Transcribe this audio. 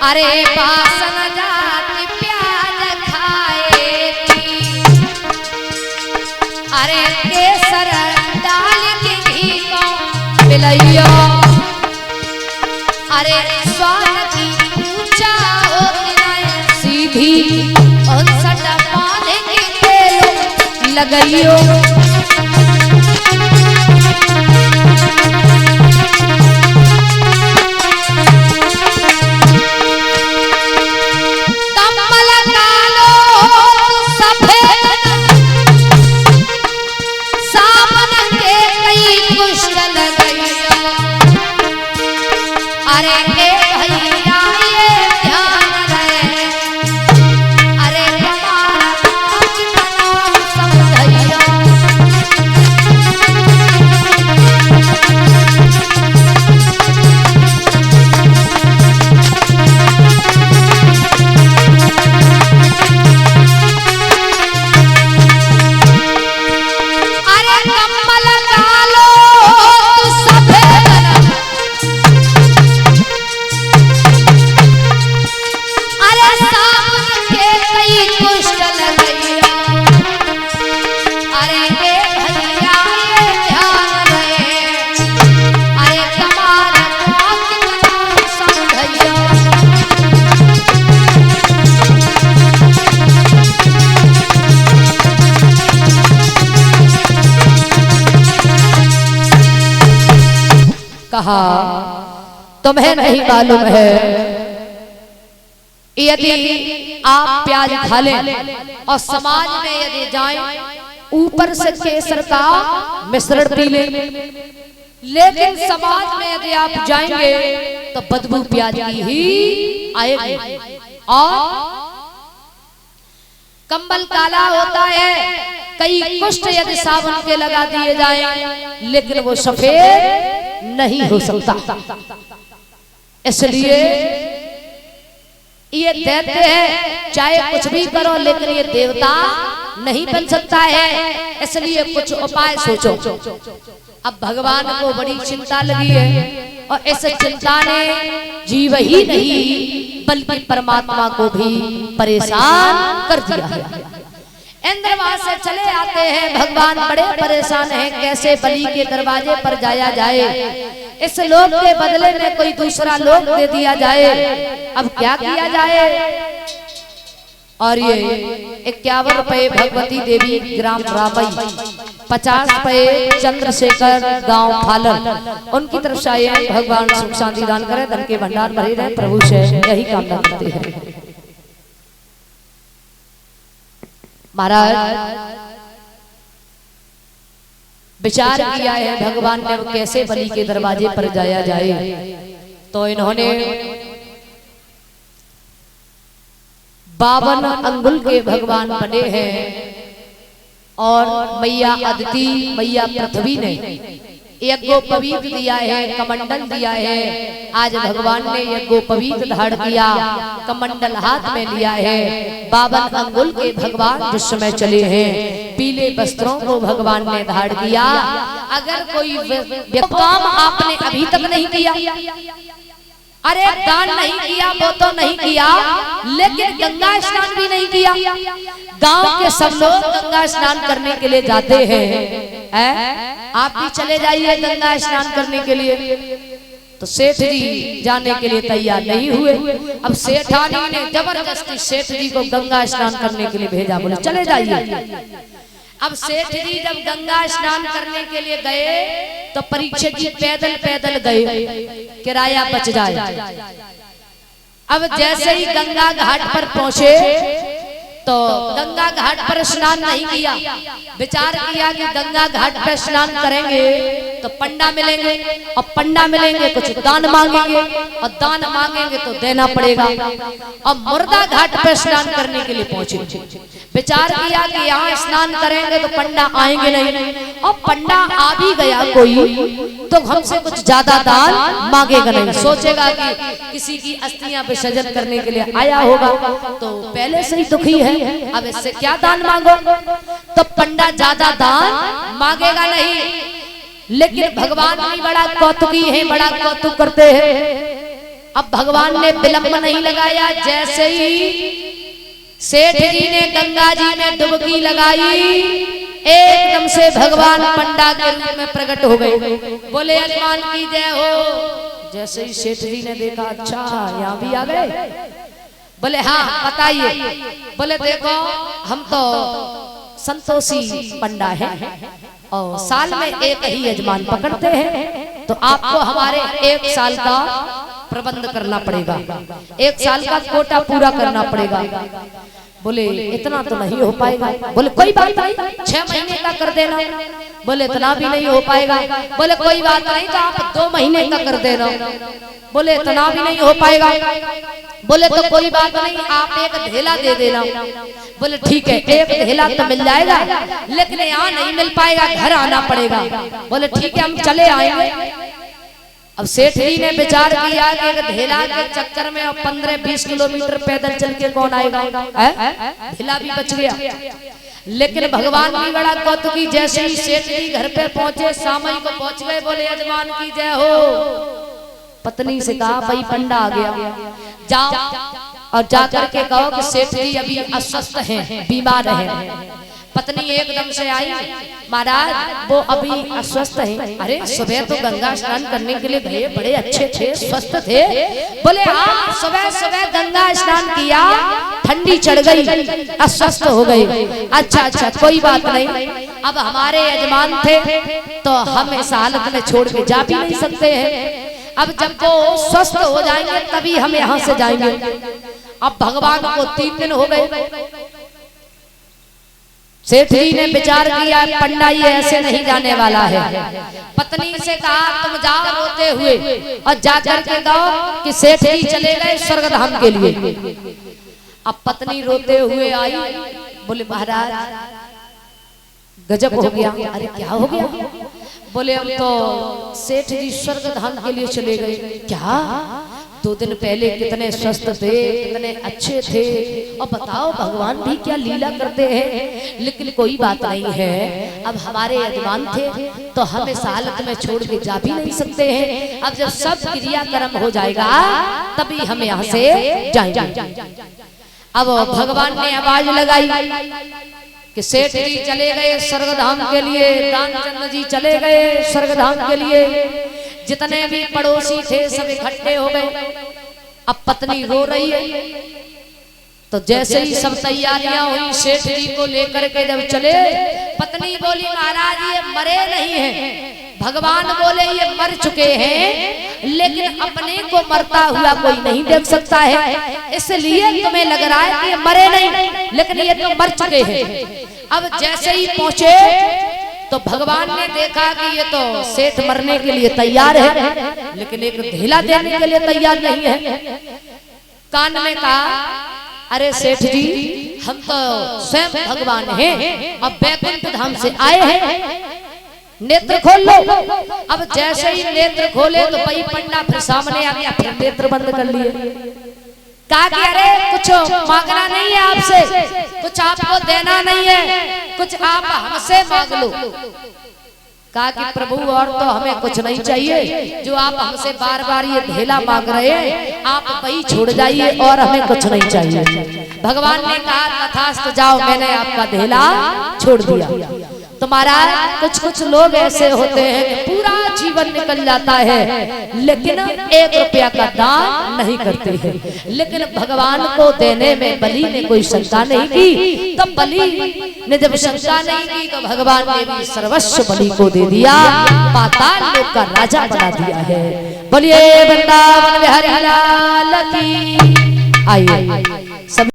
अरे बासन जाति प्याज खाए थी, अरे केसर डाल के घी को पिलैयो, अरे स्वान की ऊंचा हो सीधी और सटा पाने के तेल लगैयो। कहा तुम्हें नहीं मालूम है यदि आप प्याज खा लें और समाज में यदि जाएं ऊपर से केसर का मिश्रण पी लें, लेकिन समाज में यदि आप जाएंगे तो बदबू प्याज की ही आएगी और कंबल काला होता है। कई कुष्ठ यदि साबुन के लगा दिए जाएं लेकिन वो सफेद नहीं हो सकता। इसलिए ये दैत्य है, चाहे कुछ भी करो लेकिन ये देवता नहीं बन सकता है। इसलिए कुछ उपाय सोचो। अब भगवान को बड़ी चिंता लगी है और इस चिंता ने जीव ही नहीं बल्कि परमात्मा को भी परेशान कर दिया है। इंद्र वहां से चले आते हैं, भगवान बड़े परेशान हैं कैसे बलि के दरवाजे पर जाया जाए, इस लोक के बदले में कोई दूसरा लोक दे दिया जाए, अब क्या किया जाए। और ये 51 रुपए भगवती देवी ग्राम रामई, 50 रुपए चंद्रशेखर गांव फालर, उनकी तरफ से आए भगवान सुख शांति दान करे, धन के भंडार भरे रहे, प्रभु से यही कामना करते हैं। महाराज विचार किया है भगवान ने कैसे बलि के दरवाजे पर जाया जाए, तो इन्होंने 52 अंगुल के भगवान बने हैं और मैया अदिति मैया पृथ्वी ने यज्ञोपवीत दिया है, कमंडल दिया है। आज भगवान ने यज्ञोपवीत धारण किया, कमंडल हाथ में लिया है। 52 अंगुल के भगवान जिस समय चले हैं, पीले वस्त्रों को भगवान ने धारण किया। अगर कोई काम आपने अभी तक नहीं किया, अरे दान नहीं किया वो तो नहीं किया, लेकिन गंगा स्नान भी नहीं किया। गांव के सब लोग गंगा स्नान करने के लिए जाते हैं, आप भी चले जाइए गंगा स्नान करने के लिए। तो सेठ जी जाने के लिए तैयार नहीं हुए। अब सेठानी ने जबरदस्ती सेठ जी को गंगा स्नान करने के लिए भेजा, बोले चले जाइए। अब सेठ जी जब गंगा स्नान करने के लिए गए तो परीक्षित जी पैदल पैदल गए, किराया बच जाए। अब जैसे ही गंगा घाट पर पहुंचे तो गंगा घाट पर स्नान नहीं किया, विचार किया कि गंगा घाट पर स्नान करेंगे तो पंडा मिलेंगे और पंडा मिलेंगे कुछ दान मांगेंगे और दान मांगेंगे तो देना पड़ेगा। और मुर्दा घाट पर स्नान करने के लिए पहुंचे, विचार किया कि यहाँ स्नान करेंगे तो पंडा आएंगे नहीं, और पंडा आ भी गया कोई तो हमसे कुछ ज्यादा दान मांगेगा नहीं, सोचेगा कि किसी की अस्थियां विसर्जन करने के लिए आया होगा तो पहले से ही दुखी है, अब इससे क्या दान मांगो। तो पंडा ज्यादा दान मांगेगा नहीं, लेकिन भगवान भी बड़ा कौतुकी है, बड़ा कौतुक करते हैं। अब भगवान ने विलंब नहीं लगाया, जैसे ही सेठ जी ने गंगा जी में डुबकी लगाई, एकदम से भगवान पंडा के रूप में प्रकट हो गए। बोले यजमान की जय हो। जैसे ही सेठ जी ने देखा, अच्छा यहाँ भी आ गए। बोले हाँ बताइए। बोले देखो हम तो संतोषी पंडा है और साल में एक ही यजमान पकड़ते हैं, तो आपको हमारे 1 साल का प्रबंध करना पड़ेगा, 1 साल का कोटा पूरा करना पड़ेगा। बोले इतना तो नहीं हो पाएगा। बोले कोई बात नहीं, 6 महीने का कर देना। बोले इतना भी नहीं हो पाएगा। बोले कोई बात नहीं, तो आप 2 महीने का कर देना। बोले इतना भी नहीं हो पाएगा। बोले तो कोई बात नहीं, आप 1 ढेला दे देना। बोले ठीक है, 1 ढेला तो मिल जाएगा, लेकिन यहाँ नहीं मिल पाएगा, घर आना पड़ेगा। बोले ठीक है, हम चले आएंगे। अब सेठ जी ने विचार किया कि 1 ढेला के चक्कर में 15-20 किलोमीटर पैदल चल के कौन आएगा, ढेला भी बच गया। लेकिन भगवान की बड़ा कौतुकी, जैसे ही सेठ जी घर पे पहुंचे, सामई को पहुंच गए। बोले यजमान की जय हो। पत्नी से कहा भाई पंडा आ गया, जाओ और जाकर के कहो कि सेठ जी अभी अस्वस्थ हैं, बीमार हैं। पत्नी एकदम से आई, महाराज वो अभी अस्वस्थ हैं। अरे सुबह तो गंगा स्नान करने के लिए गए, बड़े अच्छे थे, स्वस्थ थे। बोले हाँ सुबह सुबह गंगा स्नान किया, ठंडी चढ़ गई, अस्वस्थ हो गए। अच्छा अच्छा कोई बात नहीं, अब हमारे यजमान थे तो हम इस हालत में छोड़ के जा भी नहीं सकते हैं। अब जब वो स्वस्थ हो जाएंगे तभी हम यहाँ से जाएंगे। अब भगवान को 3 दिन हो गए। सेठ जी ने विचार किया पंडा ये ऐसे नहीं जाने वाला है। पत्नी से कहा तुम जाओ रोते हुए और जाकर के कहो कि सेठ जी चले गए स्वर्गधाम के लिए। अब पत्नी रोते हुए आई, बोले महाराज गजब हो गया। अरे क्या हो गया? बोले अब तो सेठ जी स्वर्गधाम के लिए चले गए। क्या? 2 दिन पहले कितने स्वस्थ थे, कितने अच्छे थे, और बताओ भगवान भी क्या लीला करते हैं। लेकिन कोई बात नहीं है, अब हमारे यजमान थे तो हम इस हालत में छोड़ के जा भी नहीं सकते हैं। अब जब सब क्रियाक्रम हो जाएगा तभी हम यहाँ से जाएंगे। अब भगवान ने आवाज लगाई कि सेठ जी चले गए स्वर्गधाम के लिए, रामचंद्र जी चले गए स्वर्गधाम के लिए। जितने भी पड़ोसी थे सब इकट्ठे हो गए। अब पत्नी रो रही है, तो जैसे ही सब तैयारियां हुई सेठ जी को लेकर के जब चले, पत्नी बोली महाराज ये मरे नहीं हैं। भगवान बोले ये मर चुके हैं, लेकिन अपने को मरता हुआ कोई नहीं देख सकता है, इसलिए तुम्हें लग रहा है कि ये मरे नहीं, लेकिन ये तो मर चुके हैं। अब जैसे ही पहुंचे तो भगवान ने देखा कि ये तो सेठ मरने के लिए तैयार है, लेकिन एक ढेला देने के लिए तैयार नहीं है। कान में कहा अरे सेठ जी हम तो स्वयं भगवान हैं, अब बैकुंठ धाम से आए हैं, नेत्र खोल लो। अब जैसे ही नेत्र खोले तो भाई पंडा फिर सामने आ गया, फिर नेत्र बंद कर लिए। कहा कि अरे कुछ मांगना नहीं है आपसे, कुछ आपको देना नहीं है, कुछ आप हमसे मांग लो। कहा कि प्रभु और तो हमें कुछ नहीं चाहिए, जो आप हमसे बार बार ये ढेला मांग रहे हैं आप वही छोड़ जाइए और हमें कुछ नहीं चाहिए। भगवान ने कहा तथास्तु जाओ, मैंने आपका ढेला छोड़ दिया। तुम्हारा कुछ लोग ऐसे होते हैं कि पूरा जीवन निकल जाता है लेकिन 1 रुपया का दान नहीं करते हैं। लेकिन भगवान को देने में बलि ने कोई शंका नहीं की, तब बलि ने जब शंका नहीं की तो भगवान ने भी सर्वस्व बलि को दे दिया, पाताल लोक का राजा बना दिया है। बोलिए वृंदावन बिहारी लाल की। आइए